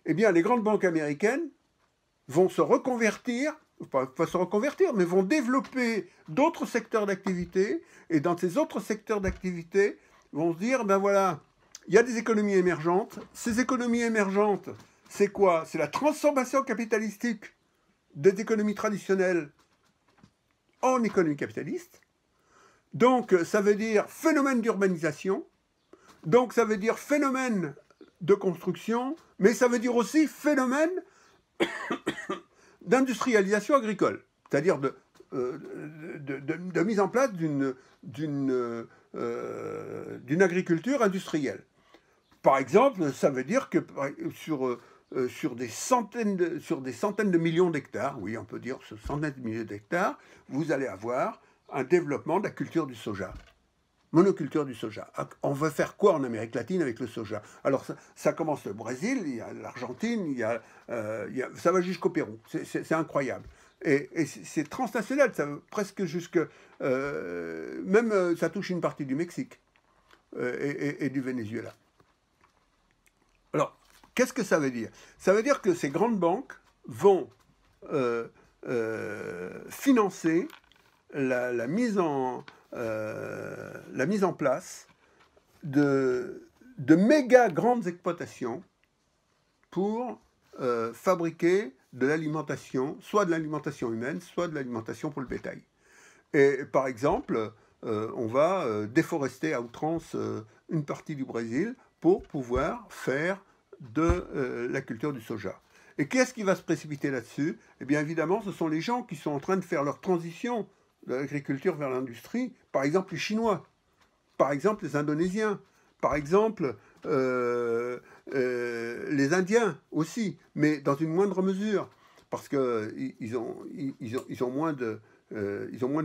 eh bien, les grandes banques américaines vont se reconvertir, pas se reconvertir, mais vont développer d'autres secteurs d'activité, et dans ces autres secteurs d'activité, vont se dire, ben voilà, il y a des économies émergentes. Ces économies émergentes, c'est quoi? C'est la transformation capitalistique des économies traditionnelles en économie capitaliste. Donc, ça veut dire phénomène d'urbanisation. Donc, ça veut dire phénomène de construction, mais ça veut dire aussi phénomène d'industrialisation agricole, c'est-à-dire de mise en place d'une agriculture industrielle. Par exemple, ça veut dire que sur des centaines de millions d'hectares, oui, on peut dire sur centaines de milliers d'hectares, vous allez avoir un développement de la culture du soja. Monoculture du soja. On veut faire quoi en Amérique latine avec le soja? Alors ça commence au Brésil, il y a l'Argentine, ça va jusqu'au Pérou. C'est incroyable. Et c'est transnational, ça presque jusque... même ça touche une partie du Mexique et du Venezuela. Alors, qu'est-ce que ça veut dire? Ça veut dire que ces grandes banques vont financer la mise en place de méga grandes exploitations pour fabriquer de l'alimentation, soit de l'alimentation humaine, soit de l'alimentation pour le bétail. Et par exemple, on va déforester à outrance une partie du Brésil pour pouvoir faire de la culture du soja. Et qu'est-ce qui va se précipiter là-dessus? Eh bien évidemment, ce sont les gens qui sont en train de faire leur transition de l'agriculture vers l'industrie, par exemple les Chinois, par exemple les Indonésiens, par exemple les Indiens aussi, mais dans une moindre mesure, parce qu'ils ont moins de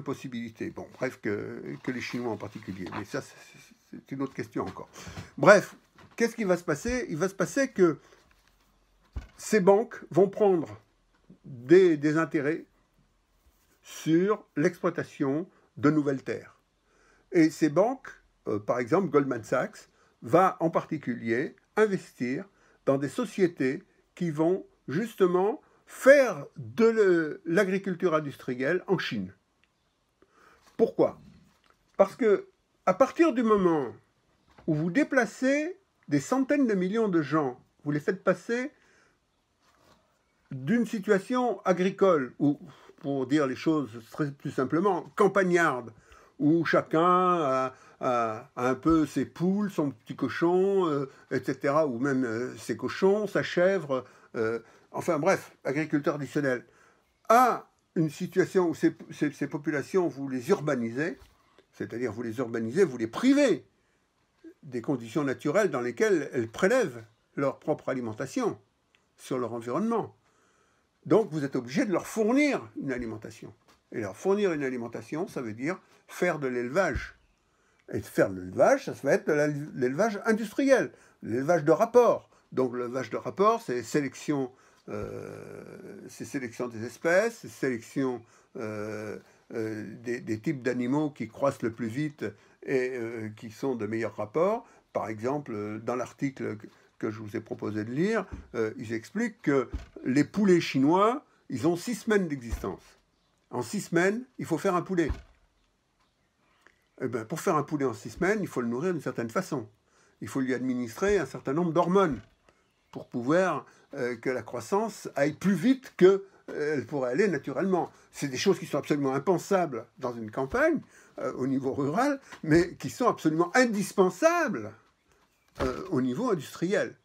possibilités. Bon, bref, que les Chinois en particulier, mais ça c'est une autre question encore. Bref, qu'est-ce qui va se passer? Il va se passer que ces banques vont prendre des intérêts sur l'exploitation de nouvelles terres. Et ces banques, par exemple Goldman Sachs, va en particulier investir dans des sociétés qui vont justement faire de l'agriculture industrielle en Chine. Pourquoi? Parce que à partir du moment où vous déplacez des centaines de millions de gens, vous les faites passer d'une situation agricole, ou pour dire les choses très plus simplement, campagnarde, où chacun a un peu ses poules, son petit cochon, etc., ou même ses cochons, sa chèvre, enfin bref, agriculteur traditionnel, à une situation où ces populations, vous les urbanisez, c'est-à-dire vous les urbanisez, vous les privez des conditions naturelles dans lesquelles elles prélèvent leur propre alimentation sur leur environnement. Donc vous êtes obligé de leur fournir une alimentation. Et leur fournir une alimentation, ça veut dire faire de l'élevage. Et faire de l'élevage, ça va être de l'élevage industriel, l'élevage de rapport. Donc l'élevage de rapport, c'est sélection des espèces, c'est sélection des types d'animaux qui croissent le plus vite et qui sont de meilleurs rapports. Par exemple, dans l'article que je vous ai proposé de lire, ils expliquent que les poulets chinois, ils ont 6 semaines d'existence. En 6 semaines, il faut faire un poulet. Eh bien, pour faire un poulet en 6 semaines, il faut le nourrir d'une certaine façon. Il faut lui administrer un certain nombre d'hormones pour pouvoir que la croissance aille plus vite qu'elle pourrait aller naturellement. C'est des choses qui sont absolument impensables dans une campagne, au niveau rural, mais qui sont absolument indispensables au niveau industriel.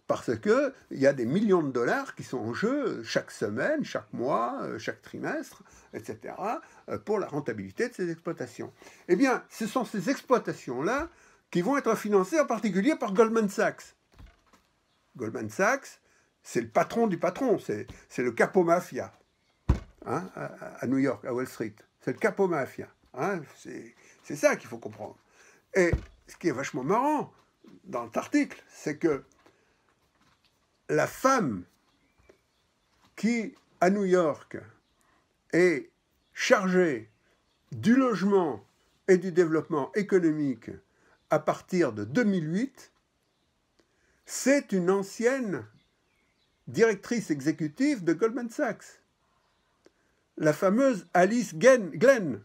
Parce qu'il y a des millions de dollars qui sont en jeu chaque semaine, chaque mois, chaque trimestre, etc., pour la rentabilité de ces exploitations. Eh bien, ce sont ces exploitations-là qui vont être financées en particulier par Goldman Sachs. Goldman Sachs, c'est le patron du patron, c'est le capo mafia, hein, à New York, à Wall Street. C'est le capo mafia. Hein, c'est ça qu'il faut comprendre. Et ce qui est vachement marrant dans cet article, c'est que la femme qui, à New York, est chargée du logement et du développement économique à partir de 2008, c'est une ancienne directrice exécutive de Goldman Sachs. La fameuse Alicia Glenn.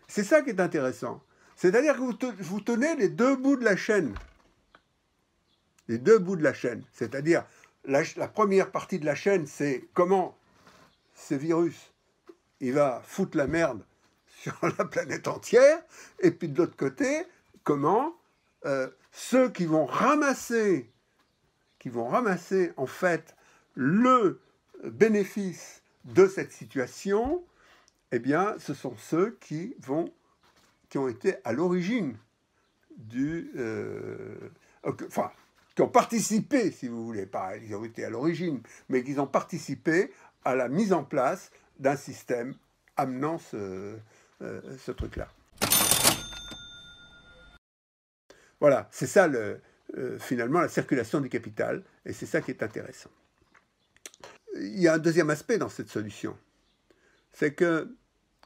C'est ça qui est intéressant. C'est-à-dire que vous tenez les deux bouts de la chaîne. Les deux bouts de la chaîne. C'est-à-dire, la première partie de la chaîne, c'est comment ce virus, il va foutre la merde sur la planète entière. Et puis de l'autre côté, comment ceux qui vont ramasser en fait le bénéfice de cette situation, eh bien, ce sont ceux qui ont été à l'origine qui ont participé, si vous voulez, pas ils ont été à l'origine, mais qui ont participé à la mise en place d'un système amenant ce truc-là. Voilà, c'est ça finalement la circulation du capital, et c'est ça qui est intéressant. Il y a un deuxième aspect dans cette solution, c'est que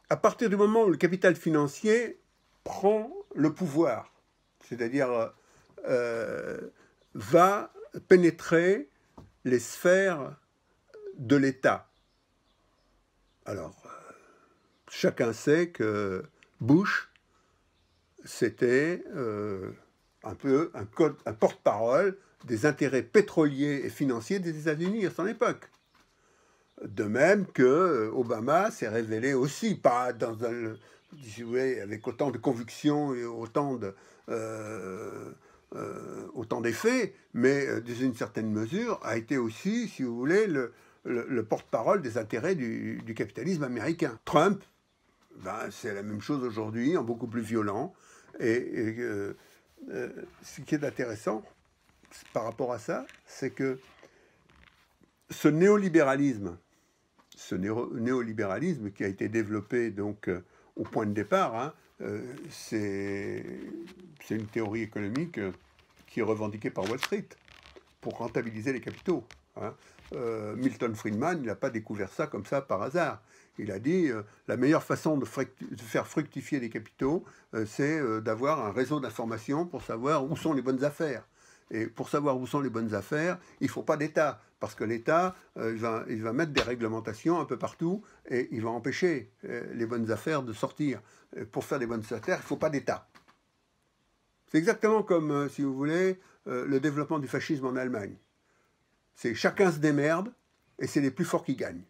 à partir du moment où le capital financier prend le pouvoir, c'est-à-dire va pénétrer les sphères de l'État. Alors, chacun sait que Bush, c'était un peu un porte-parole des intérêts pétroliers et financiers des États-Unis à son époque. De même que Obama s'est révélé aussi, pas avec autant de conviction et autant d'effets, mais dans une certaine mesure a été aussi, si vous voulez, le porte-parole des intérêts du capitalisme américain. Trump, c'est la même chose aujourd'hui, en beaucoup plus violent. Et ce qui est intéressant par rapport à ça, c'est que ce néolibéralisme qui a été développé donc au point de départ, c'est une théorie économique qui est revendiquée par Wall Street pour rentabiliser les capitaux. Milton Friedman, il n'a pas découvert ça comme ça par hasard. Il a dit la meilleure façon de faire fructifier les capitaux, c'est d'avoir un réseau d'information pour savoir où sont les bonnes affaires. Et pour savoir où sont les bonnes affaires, il ne faut pas d'État, parce que l'État, il va mettre des réglementations un peu partout et il va empêcher les bonnes affaires de sortir. Pour faire des bonnes affaires, il ne faut pas d'État. C'est exactement comme, si vous voulez, le développement du fascisme en Allemagne. C'est chacun se démerde et c'est les plus forts qui gagnent.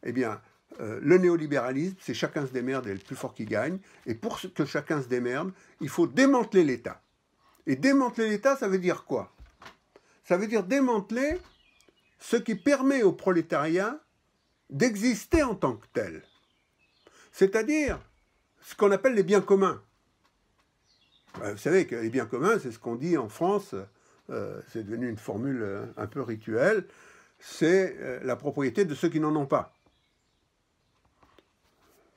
Eh bien, le néolibéralisme, c'est chacun se démerde et le plus fort qui gagne. Et pour que chacun se démerde, il faut démanteler l'État. Et démanteler l'État, ça veut dire quoi? Ça veut dire démanteler ce qui permet au prolétariat d'exister en tant que tel. C'est-à-dire ce qu'on appelle les biens communs. Vous savez que les biens communs, c'est ce qu'on dit en France, c'est devenu une formule un peu rituelle, c'est la propriété de ceux qui n'en ont pas.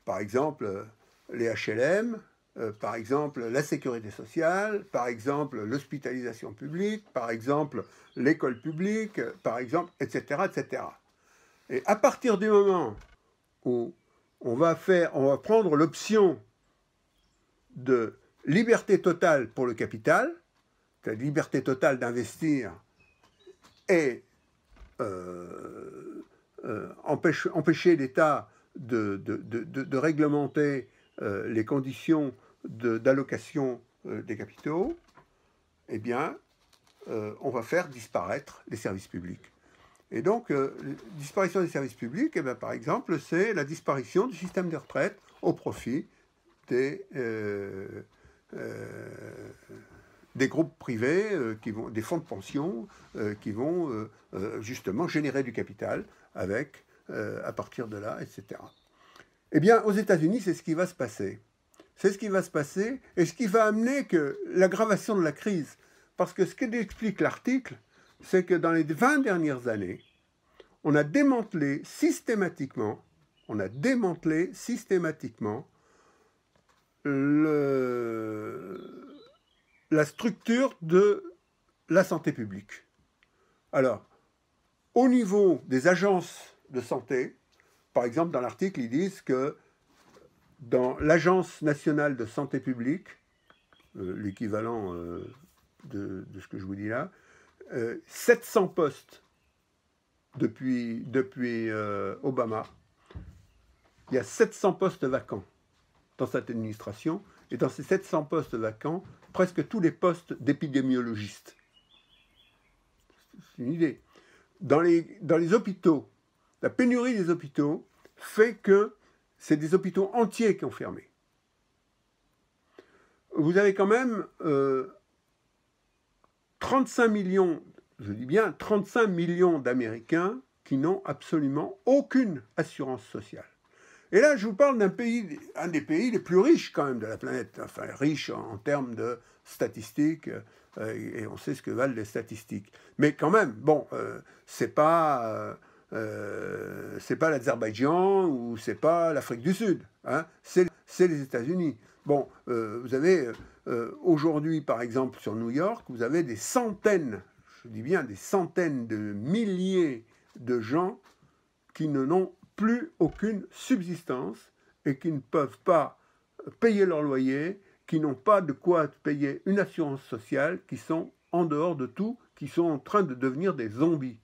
Par exemple, les HLM, par exemple la sécurité sociale, par exemple l'hospitalisation publique, par exemple l'école publique, par exemple, etc., etc. Et à partir du moment où on va prendre l'option de liberté totale pour le capital, la liberté totale d'investir et empêcher l'État de réglementer les conditions d'allocation des capitaux, eh bien, on va faire disparaître les services publics. Et donc, la disparition des services publics, eh bien, par exemple, c'est la disparition du système de retraite au profit des groupes privés, des fonds de pension qui vont justement générer du capital à partir de là, etc. Eh bien, aux États-Unis, c'est ce qui va se passer. C'est ce qui va se passer et ce qui va amener que l'aggravation de la crise. Parce que ce qu'explique l'article, c'est que dans les 20 dernières années, on a démantelé systématiquement la structure de la santé publique. Alors, au niveau des agences de santé, par exemple, dans l'article, ils disent que dans l'Agence nationale de santé publique, l'équivalent de ce que je vous dis là, 700 postes depuis Obama. Il y a 700 postes vacants dans cette administration, et dans ces 700 postes vacants, presque tous les postes d'épidémiologistes. C'est une idée. Dans les hôpitaux, la pénurie des hôpitaux fait que c'est des hôpitaux entiers qui ont fermé. Vous avez quand même 35 millions, je dis bien 35 millions d'Américains qui n'ont absolument aucune assurance sociale. Et là, je vous parle d'un pays, un des pays les plus riches quand même de la planète, enfin riche en termes de statistiques, et on sait ce que valent les statistiques. Mais quand même, bon, c'est pas l'Azerbaïdjan ou c'est pas l'Afrique du Sud, hein, c'est les États-Unis. Bon, vous avez aujourd'hui, par exemple, sur New York, vous avez des centaines, je dis bien des centaines de milliers de gens qui n'ont plus aucune subsistance et qui ne peuvent pas payer leur loyer, qui n'ont pas de quoi payer une assurance sociale, qui sont en dehors de tout, qui sont en train de devenir des zombies.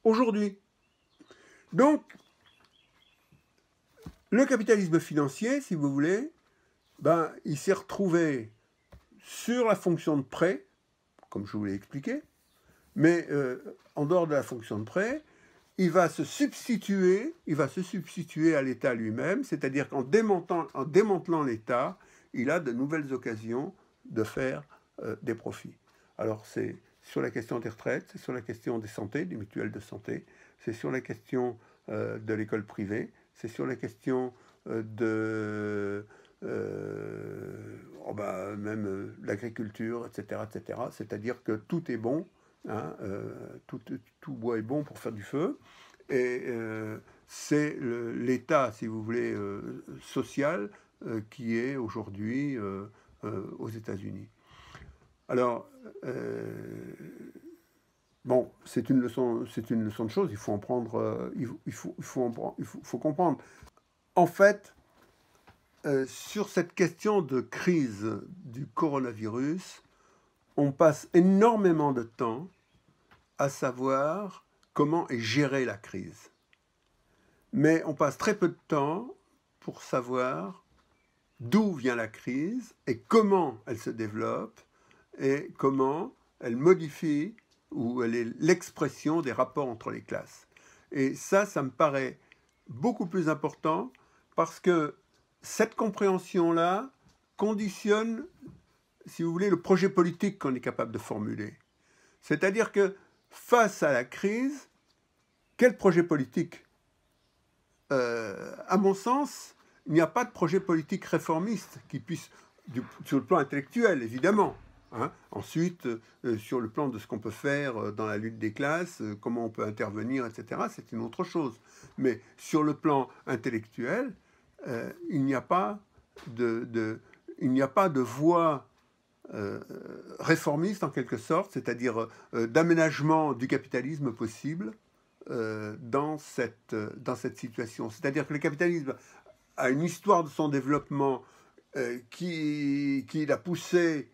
Aujourd'hui. Donc, le capitalisme financier, si vous voulez, ben, il s'est retrouvé sur la fonction de prêt, comme je vous l'ai expliqué, mais en dehors de la fonction de prêt, il va se substituer à l'État lui-même, c'est-à-dire qu'en démantelant l'État, il a de nouvelles occasions de faire des profits. Alors c'est sur la question des retraites, c'est sur la question des santé, des mutuelles de santé, c'est sur la question de l'école privée, c'est sur la question même l'agriculture, etc., etc. C'est-à-dire que tout est bon. Hein, tout bois est bon pour faire du feu, et c'est l'État, si vous voulez, social qui est aujourd'hui aux États-Unis. Alors, bon, c'est une leçon de choses, il faut en prendre, il faut comprendre. En fait, sur cette question de crise du coronavirus, on passe énormément de temps à savoir comment est gérée la crise. Mais on passe très peu de temps pour savoir d'où vient la crise et comment elle se développe et comment elle modifie ou elle est l'expression des rapports entre les classes. Et ça me paraît beaucoup plus important parce que cette compréhension-là conditionne, si vous voulez, le projet politique qu'on est capable de formuler. C'est-à-dire que face à la crise, quel projet politique ? À mon sens, il n'y a pas de projet politique réformiste qui puisse, sur le plan intellectuel, évidemment. Hein. Ensuite, sur le plan de ce qu'on peut faire dans la lutte des classes, comment on peut intervenir, etc., c'est une autre chose. Mais sur le plan intellectuel, il n'y a pas de voie réformiste en quelque sorte, c'est-à-dire d'aménagement du capitalisme possible dans cette situation. C'est-à-dire que le capitalisme a une histoire de son développement qui l'a poussé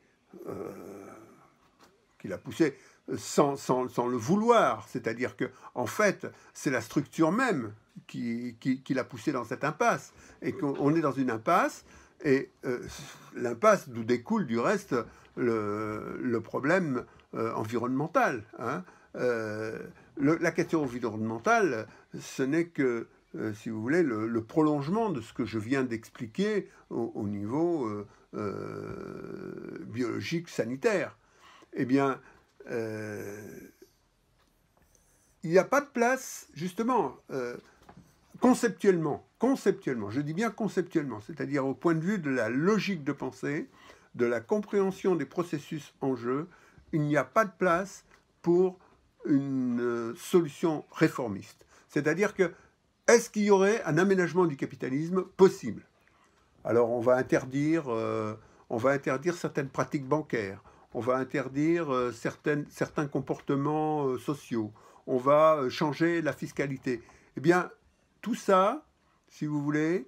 sans le vouloir, c'est-à-dire que en fait c'est la structure même qui l'a poussé dans cette impasse, et qu'on est dans une impasse. Et l'impasse d'où découle du reste le problème environnemental. Hein. La question environnementale, ce n'est que, si vous voulez, le prolongement de ce que je viens d'expliquer au niveau biologique, sanitaire. Eh bien, il n'y a pas de place, justement, conceptuellement, je dis bien conceptuellement, c'est-à-dire au point de vue de la logique de pensée, de la compréhension des processus en jeu, il n'y a pas de place pour une solution réformiste. C'est-à-dire que, est-ce qu'il y aurait un aménagement du capitalisme possible ? Alors on va interdire certaines pratiques bancaires, on va interdire certains comportements sociaux, on va changer la fiscalité. Eh bien, tout ça, si vous voulez,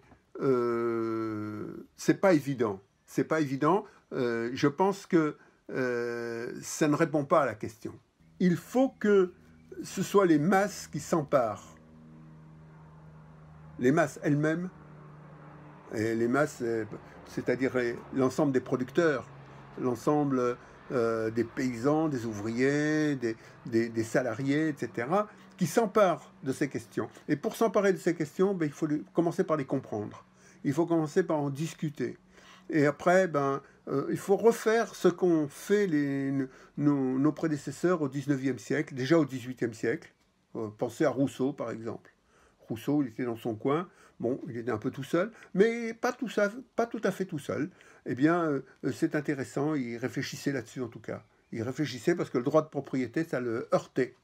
c'est pas évident. C'est pas évident. Je pense que ça ne répond pas à la question. Il faut que ce soit les masses qui s'emparent. Les masses elles-mêmes, et les masses, c'est-à-dire l'ensemble des producteurs, l'ensemble des paysans, des ouvriers, des salariés, etc., qui s'emparent de ces questions. Et pour s'emparer de ces questions, il faut commencer par les comprendre. Il faut commencer par en discuter. Et après, il faut refaire ce qu'ont fait nos prédécesseurs au XIXe siècle, déjà au XVIIIe siècle. Pensez à Rousseau, par exemple. Rousseau, il était dans son coin. Bon, il était un peu tout seul, mais pas tout à fait tout seul. Eh bien, c'est intéressant, il réfléchissait là-dessus en tout cas. Il réfléchissait parce que le droit de propriété, ça le heurtait.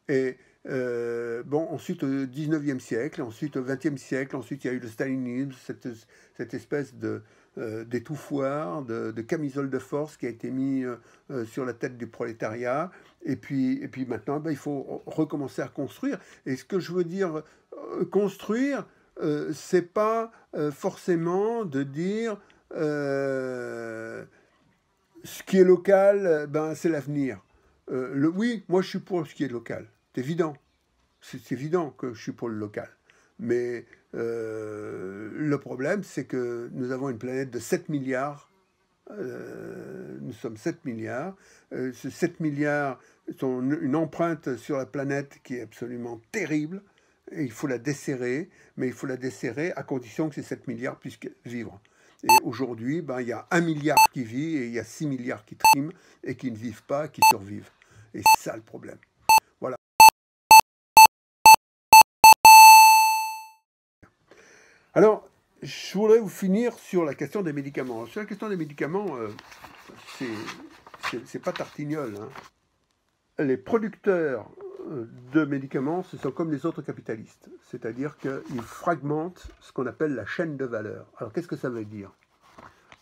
Et ensuite au XIXe siècle, ensuite au XXe siècle, ensuite il y a eu le stalinisme, cette espèce d'étouffoir, de camisole de force qui a été mis sur la tête du prolétariat. Et puis maintenant, il faut recommencer à construire. Et ce que je veux dire, construire, c'est pas forcément de dire ce qui est local, c'est l'avenir. Oui, moi je suis pour ce qui est local. C'est évident. C'est évident que je suis pour le local. Mais le problème, c'est que nous avons une planète de 7 milliards. Nous sommes 7 milliards. Ces 7 milliards sont une empreinte sur la planète qui est absolument terrible. Et il faut la desserrer, mais il faut la desserrer à condition que ces 7 milliards puissent vivre. Et aujourd'hui, il y a 1 milliard qui vit et il y a 6 milliards qui triment et qui ne vivent pas, qui survivent. Et c'est ça le problème. Voilà. Alors, je voudrais vous finir sur la question des médicaments. Sur la question des médicaments, c'est pas tartignole. Hein. Les producteurs de médicaments, ce sont comme les autres capitalistes. C'est-à-dire qu'ils fragmentent ce qu'on appelle la chaîne de valeur. Alors, qu'est-ce que ça veut dire?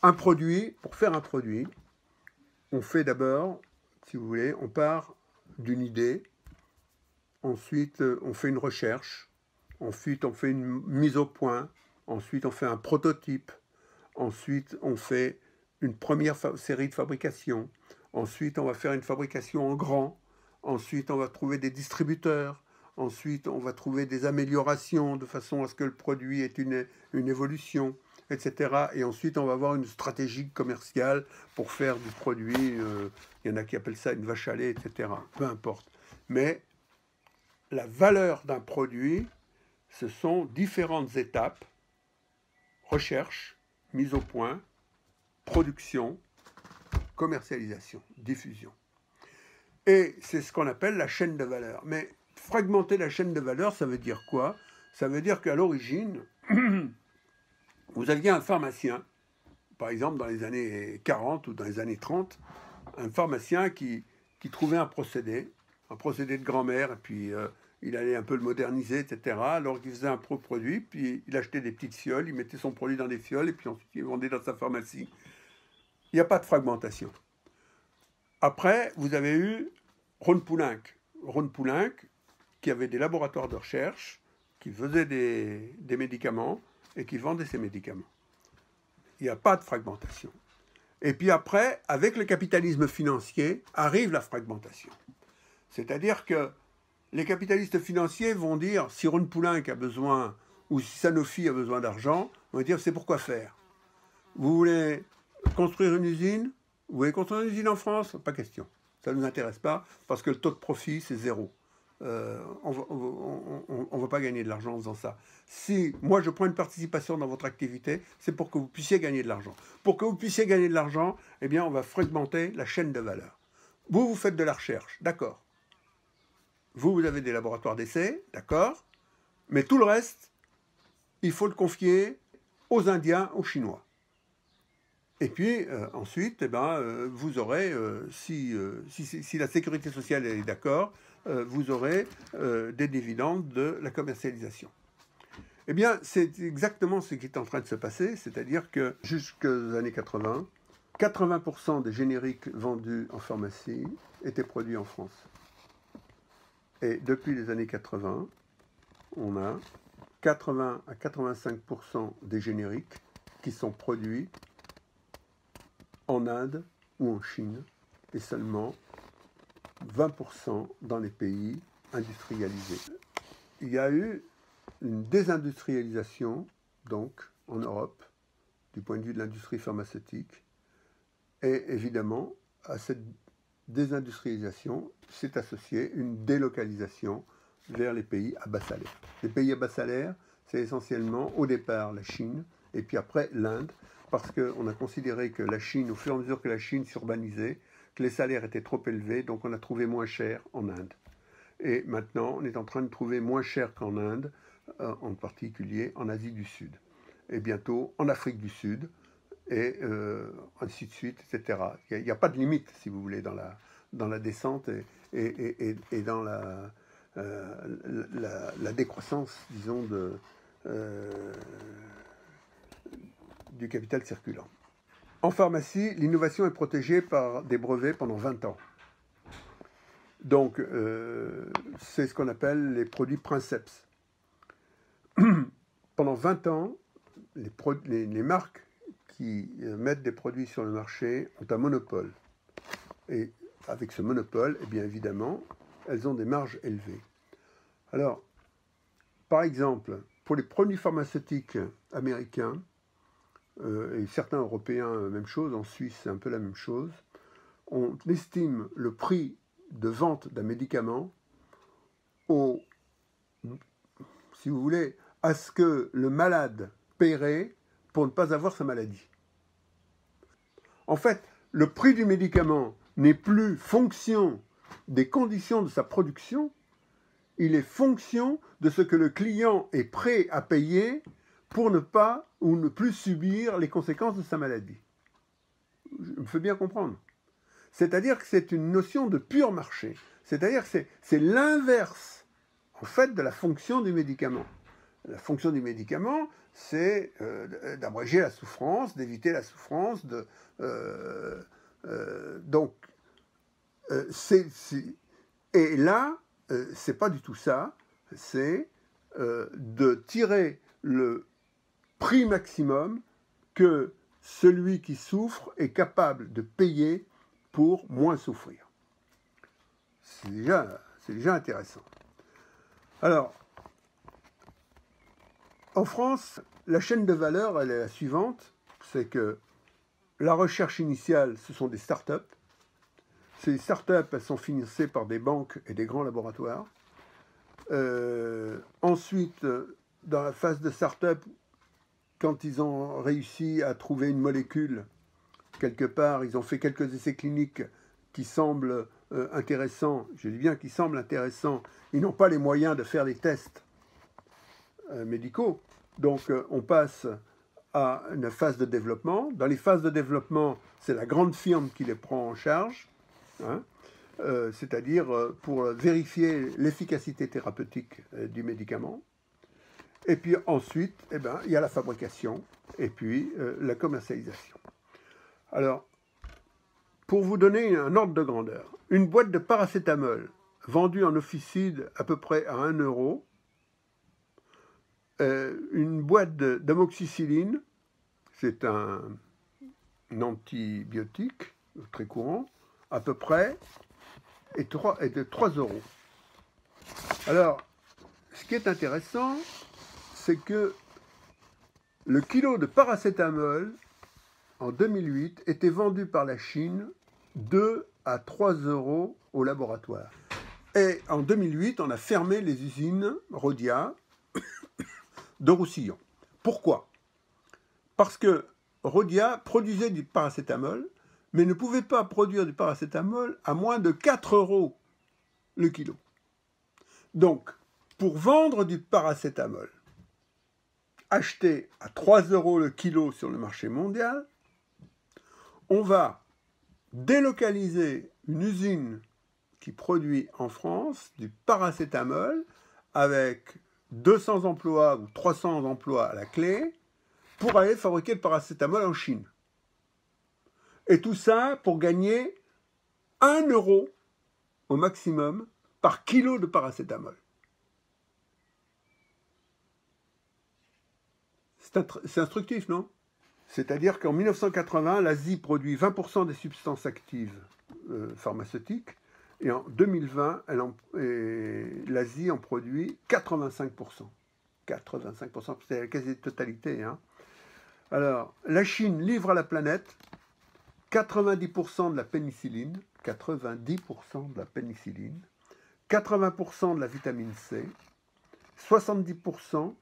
Un produit, pour faire un produit, on fait d'abord, si vous voulez, on part d'une idée, ensuite on fait une recherche, ensuite on fait une mise au point, ensuite on fait un prototype, ensuite on fait une première série de fabrication, ensuite on va faire une fabrication en grand, ensuite on va trouver des distributeurs, ensuite on va trouver des améliorations de façon à ce que le produit ait une évolution, etc. Et ensuite on va avoir une stratégie commerciale pour faire du produit, il y en a qui appellent ça une vache à lait, etc. Peu importe. Mais la valeur d'un produit, ce sont différentes étapes: recherche, mise au point, production, commercialisation, diffusion. Et c'est ce qu'on appelle la chaîne de valeur. Mais fragmenter la chaîne de valeur, ça veut dire quoi? Ça veut dire qu'à l'origine, vous aviez un pharmacien, par exemple dans les années 40 ou dans les années 30, un pharmacien qui trouvait un procédé de grand-mère, et puis il allait un peu le moderniser, etc. Alors qu'il faisait un produit, puis il achetait des petites fioles, il mettait son produit dans des fioles, et puis ensuite il vendait dans sa pharmacie. Il n'y a pas de fragmentation. Après, vous avez eu Ron Poulenc. Ron Poulenc, qui avait des laboratoires de recherche, qui faisait des médicaments, et qui vendait ces médicaments. Il n'y a pas de fragmentation. Et puis après, avec le capitalisme financier, arrive la fragmentation. C'est-à-dire que les capitalistes financiers vont dire, si Ron Poulenc a besoin, ou si Sanofi a besoin d'argent, on va dire, c'est pourquoi faire. Vous voulez construire une usine? Vous voulez construire une usine en France? Pas question. Ça ne nous intéresse pas, parce que le taux de profit, c'est 0. On ne va pas gagner de l'argent en faisant ça. Si moi je prends une participation dans votre activité, c'est pour que vous puissiez gagner de l'argent. Pour que vous puissiez gagner de l'argent, eh bien on va fragmenter la chaîne de valeur. Vous faites de la recherche, d'accord. Vous avez des laboratoires d'essai, d'accord. Mais tout le reste, il faut le confier aux Indiens, aux Chinois. Et puis ensuite, vous aurez, si la sécurité sociale est d'accord, vous aurez des dividendes de la commercialisation. Eh bien, c'est exactement ce qui est en train de se passer, c'est-à-dire que jusqu'aux années 80, 80% des génériques vendus en pharmacie étaient produits en France. Et depuis les années 80, on a 80 à 85% des génériques qui sont produits en Inde ou en Chine, et seulement 20% dans les pays industrialisés. Il y a eu une désindustrialisation, donc, en Europe, du point de vue de l'industrie pharmaceutique, et évidemment, à cette désindustrialisation s'est associée une délocalisation vers les pays à bas salaire. Les pays à bas salaire, c'est essentiellement au départ la Chine, et puis après l'Inde, parce qu'on a considéré que la Chine, au fur et à mesure que la Chine s'urbanisait, que les salaires étaient trop élevés, donc on a trouvé moins cher en Inde. Et maintenant, on est en train de trouver moins cher qu'en Inde, en particulier en Asie du Sud. Et bientôt en Afrique du Sud, et ainsi de suite, etc. Il n'y a pas de limite, si vous voulez, dans la descente et dans la décroissance, disons, du capital circulant. En pharmacie, l'innovation est protégée par des brevets pendant 20 ans. Donc, c'est ce qu'on appelle les produits princeps. Pendant 20 ans, les marques qui mettent des produits sur le marché ont un monopole. Et avec ce monopole, eh bien évidemment, elles ont des marges élevées. Alors, par exemple, pour les produits pharmaceutiques américains, et certains européens, même chose, en Suisse, c'est un peu la même chose, on estime le prix de vente d'un médicament si vous voulez, à ce que le malade paierait pour ne pas avoir sa maladie. En fait, le prix du médicament n'est plus fonction des conditions de sa production, il est fonction de ce que le client est prêt à payer pour ne pas ou ne plus subir les conséquences de sa maladie. Je me fais bien comprendre. C'est-à-dire que c'est une notion de pur marché. C'est-à-dire que c'est l'inverse, en fait, de la fonction du médicament. La fonction du médicament, c'est d'abréger la souffrance, d'éviter la souffrance. Et là, c'est pas du tout ça. C'est de tirer le prix maximum que celui qui souffre est capable de payer pour moins souffrir. C'est déjà intéressant. Alors, en France, la chaîne de valeur, elle est la suivante, c'est que la recherche initiale, ce sont des startups. Ces startups, elles sont financées par des banques et des grands laboratoires. Ensuite, dans la phase de startup, quand ils ont réussi à trouver une molécule, quelque part, ils ont fait quelques essais cliniques qui semblent intéressants. Je dis bien qu'ils semblent intéressants. Ils n'ont pas les moyens de faire des tests médicaux. Donc, on passe à une phase de développement. Dans les phases de développement, c'est la grande firme qui les prend en charge, hein, c'est-à-dire pour vérifier l'efficacité thérapeutique du médicament. Et puis ensuite, eh ben, il y a la fabrication et puis la commercialisation. Alors, pour vous donner un ordre de grandeur, une boîte de paracétamol vendue en officine à peu près à 1 euro, une boîte d'amoxicilline, c'est un antibiotique très courant, à peu près, est de 3 euros. Alors, ce qui est intéressant, c'est que le kilo de paracétamol, en 2008, était vendu par la Chine 2 à 3 euros au laboratoire. Et en 2008, on a fermé les usines Rhodia de Roussillon. Pourquoi? Parce que Rhodia produisait du paracétamol, mais ne pouvait pas produire du paracétamol à moins de 4 euros le kilo. Donc, pour vendre du paracétamol acheté à 3 euros le kilo sur le marché mondial, on va délocaliser une usine qui produit en France du paracétamol avec 200 emplois ou 300 emplois à la clé pour aller fabriquer le paracétamol en Chine. Et tout ça pour gagner 1 euro au maximum par kilo de paracétamol. C'est instructif, non? C'est-à-dire qu'en 1980, l'Asie produit 20% des substances actives pharmaceutiques, et en 2020, l'Asie en produit 85%. 85%, c'est la quasi-totalité. Hein. Alors, la Chine livre à la planète 90% de la pénicilline, 90% de la pénicilline, 80% de la vitamine C, 70%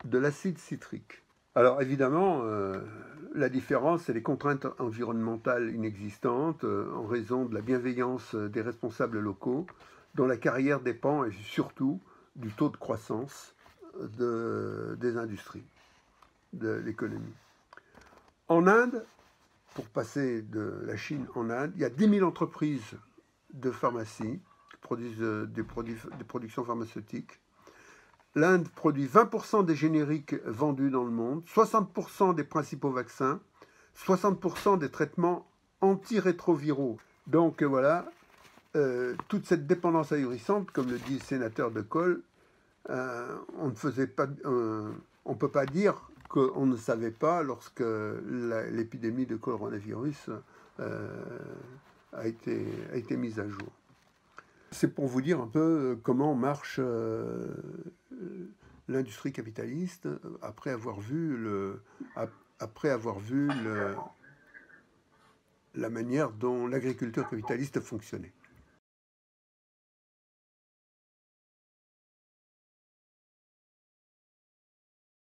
de l'acide citrique. Alors évidemment, la différence, c'est les contraintes environnementales inexistantes en raison de la bienveillance des responsables locaux, dont la carrière dépend et surtout du taux de croissance des industries, de l'économie. En Inde, pour passer de la Chine en Inde, il y a 10 000 entreprises de pharmacie qui produisent des productions pharmaceutiques. L'Inde produit 20% des génériques vendus dans le monde, 60% des principaux vaccins, 60% des traitements antirétroviraux. Donc voilà, toute cette dépendance ahurissante, comme le dit le sénateur de Col, on ne peut pas dire qu'on ne savait pas lorsque l'épidémie de coronavirus a été mise à jour. C'est pour vous dire un peu comment marche l'industrie capitaliste après avoir vu la manière dont l'agriculture capitaliste fonctionnait.